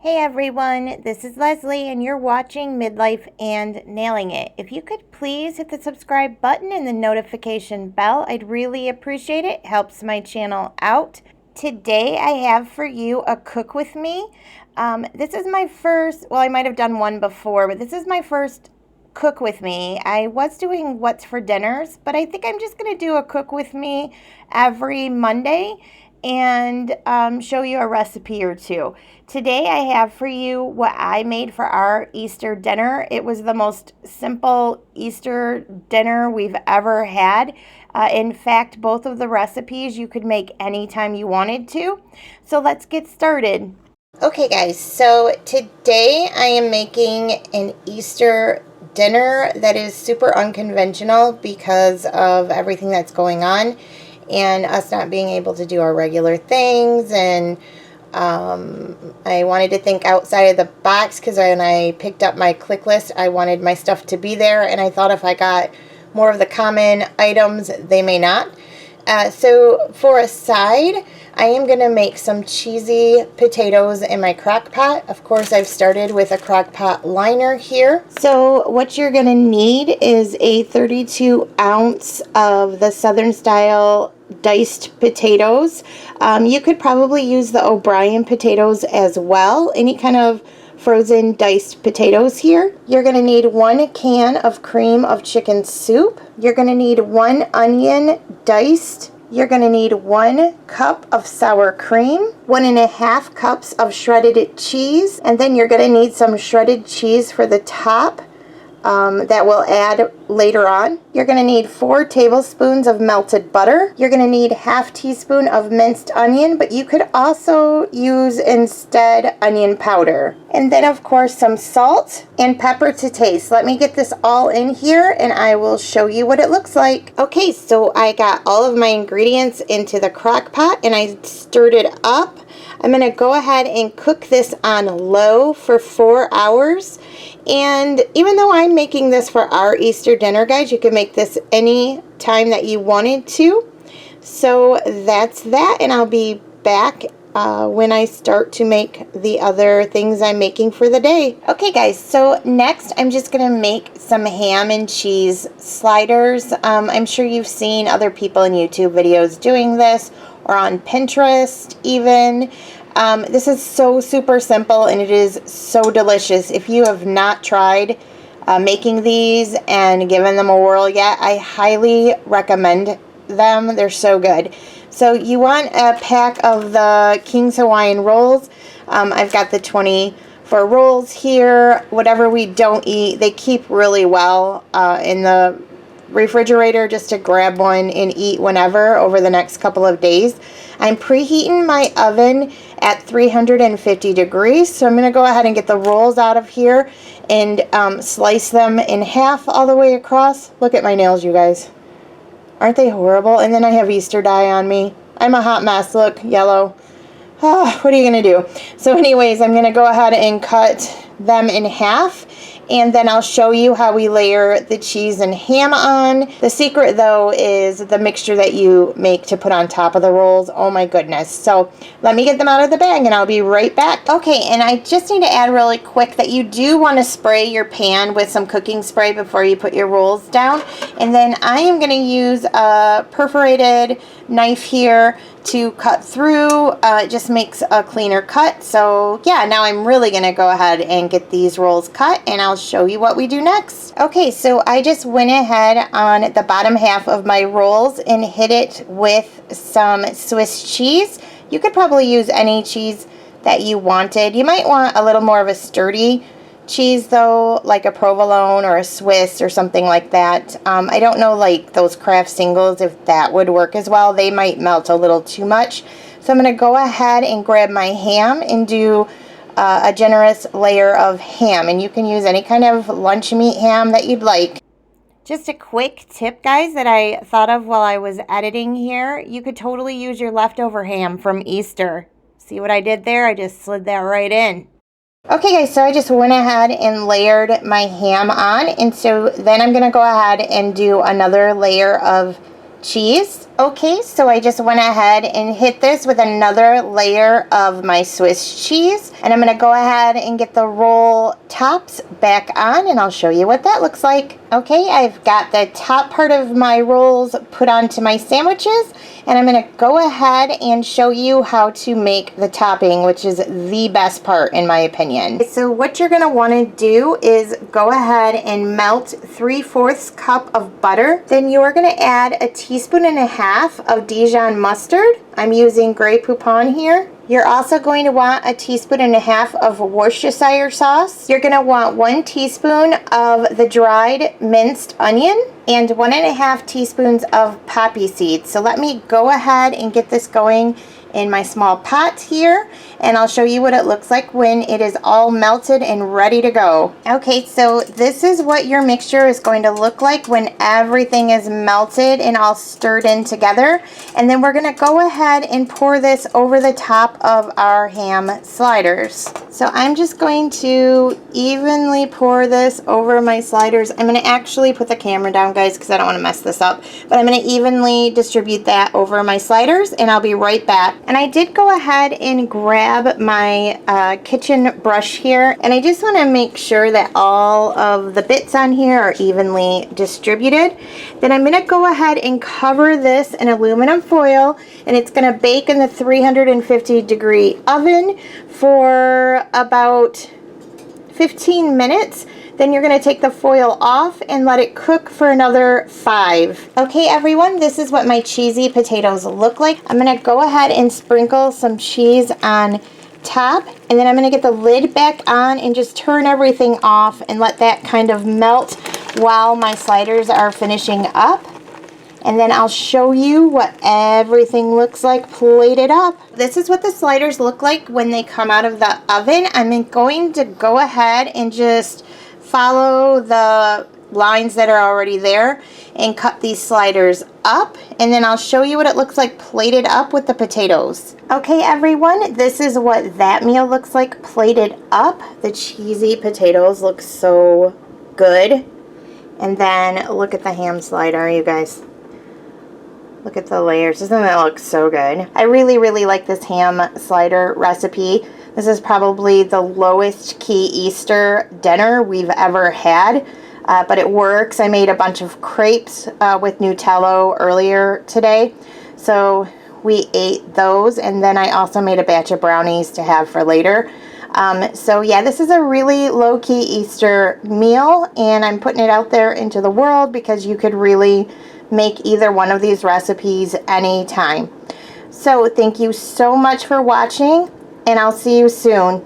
Hey everyone, this is Leslie and you're watching Midlife and Nailing It. If you could please hit the subscribe button and the notification bell, I'd really appreciate it. It helps my channel out. Today I have for you a cook with me. This is my first, well I might have done one before, but this is my first cook with me. I was doing what's for dinners, but I think I'm just going to do a cook with me every Monday and show you a recipe or two. Today I have for you what I made for our Easter dinner. It was the most simple Easter dinner we've ever had. In fact, both of the recipes you could make anytime you wanted to. So let's get started. Okay guys, so today I am making an Easter dinner that is super unconventional because of everything that's going on and us not being able to do our regular things, and I wanted to think outside of the box because when I picked up my click list I wanted my stuff to be there, and I thought if I got more of the common items they may not. So for a side, I am going to make some cheesy potatoes in my crock pot. Of course, I've started with a crock pot liner here. So what you're going to need is a 32 ounce of the Southern style diced potatoes. You could probably use the O'Brien potatoes as well, any kind of frozen diced potatoes here. You're going to need 1 can of cream of chicken soup. You're going to need 1 onion diced. You're going to need 1 cup of sour cream, 1.5 cups of shredded cheese, and then you're going to need some shredded cheese for the top that we'll add later on. You're going to need 4 tablespoons of melted butter. You're going to need 1/2 teaspoon of minced onion, but you could also use instead onion powder. And then of course some salt and pepper to taste. Let me get this all in here and I will show you what it looks like. Okay, so I got all of my ingredients into the crock pot and I stirred it up. I'm going to go ahead and cook this on low for 4 hours. And even though I'm making this for our Easter dinner, guys, you can make this any time that you wanted to. So that's that, and I'll be back when I start to make the other things I'm making for the day. Okay guys, so next I'm just going to make some ham and cheese sliders. I'm sure you've seen other people in YouTube videos doing this, or on Pinterest even. This is so super simple and it is so delicious. If you have not tried making these and given them a whirl yet, I highly recommend them. They're so good. So you want a pack of the King's Hawaiian rolls. I've got the 24 rolls here. Whatever we don't eat, they keep really well in the refrigerator, just to grab one and eat whenever over the next couple of days. I'm preheating my oven at 350 degrees, so I'm going to go ahead and get the rolls out of here and slice them in half all the way across. Look at my nails, you guys. Aren't they horrible? And then I have Easter dye on me. I'm a hot mess. Look, yellow. Oh, what are you going to do? So anyways, I'm going to go ahead and cut them in half, and then I'll show you how we layer the cheese and ham on. The secret though is the mixture that you make to put on top of the rolls. Oh my goodness. So let me get them out of the bag and I'll be right back. Okay, and I just need to add really quick that you do want to spray your pan with some cooking spray before you put your rolls down. And then I am going to use a perforated knife here to cut through. It just makes a cleaner cut. So yeah, now I'm really going to go ahead and get these rolls cut and I'll show you what we do next. Okay, so I just went ahead on the bottom half of my rolls and hit it with some Swiss cheese. You could probably use any cheese that you wanted. You might want a little more of a sturdy cheese though, like a provolone or a Swiss or something like that. I don't know, like those Kraft singles, if that would work as well. They might melt a little too much. So I'm going to go ahead and grab my ham and do a generous layer of ham, and you can use any kind of lunch meat ham that you'd like. Just a quick tip, guys, that I thought of while I was editing here. You could totally use your leftover ham from Easter. See what I did there? I just slid that right in. Okay guys, so I just went ahead and layered my ham on, and so then I'm going to go ahead and do another layer of cheese. Okay, so I just went ahead and hit this with another layer of my Swiss cheese. And I'm going to go ahead and get the roll tops back on, and I'll show you what that looks like. Okay, I've got the top part of my rolls put onto my sandwiches, and I'm going to go ahead and show you how to make the topping, which is the best part in my opinion. So what you're going to want to do is go ahead and melt 3/4 cup of butter. Then you are going to add a teaspoon and a half of Dijon mustard. I'm using Grey Poupon here. You're also going to want a teaspoon and a half of Worcestershire sauce. You're going to want 1 teaspoon of the dried minced onion and 1.5 teaspoons of poppy seeds. So let me go ahead and get this going in my small pot here, and I'll show you what it looks like when it is all melted and ready to go. Okay, so this is what your mixture is going to look like when everything is melted and all stirred in together. And then we're going to go ahead and pour this over the top of our ham sliders. So I'm just going to evenly pour this over my sliders. I'm going to actually put the camera down, guys, because I don't want to mess this up, but I'm going to evenly distribute that over my sliders, and I'll be right back. And I did go ahead and grab my kitchen brush here, and I just want to make sure that all of the bits on here are evenly distributed. Then I'm going to go ahead and cover this in aluminum foil, and it's going to bake in the 350-degree oven for about 15 minutes. Then you're going to take the foil off and let it cook for another 5. Okay, everyone, this is what my cheesy potatoes look like. I'm going to go ahead and sprinkle some cheese on top, and then I'm going to get the lid back on and just turn everything off and let that kind of melt while my sliders are finishing up. And then I'll show you what everything looks like plated up. This is what the sliders look like when they come out of the oven. I'm going to go ahead and just follow the lines that are already there and cut these sliders up, and then I'll show you what it looks like plated up with the potatoes. Okay, everyone, this is what that meal looks like plated up. The cheesy potatoes look so good. And then look at the ham slider, you guys. Look at the layers. Doesn't that look so good? I really, really like this ham slider recipe. This is probably the lowest key Easter dinner we've ever had, but it works. I made a bunch of crepes with Nutella earlier today, so we ate those, and then I also made a batch of brownies to have for later. So yeah, this is a really low-key Easter meal, and I'm putting it out there into the world because you could really make either one of these recipes anytime. So thank you so much for watching, and I'll see you soon.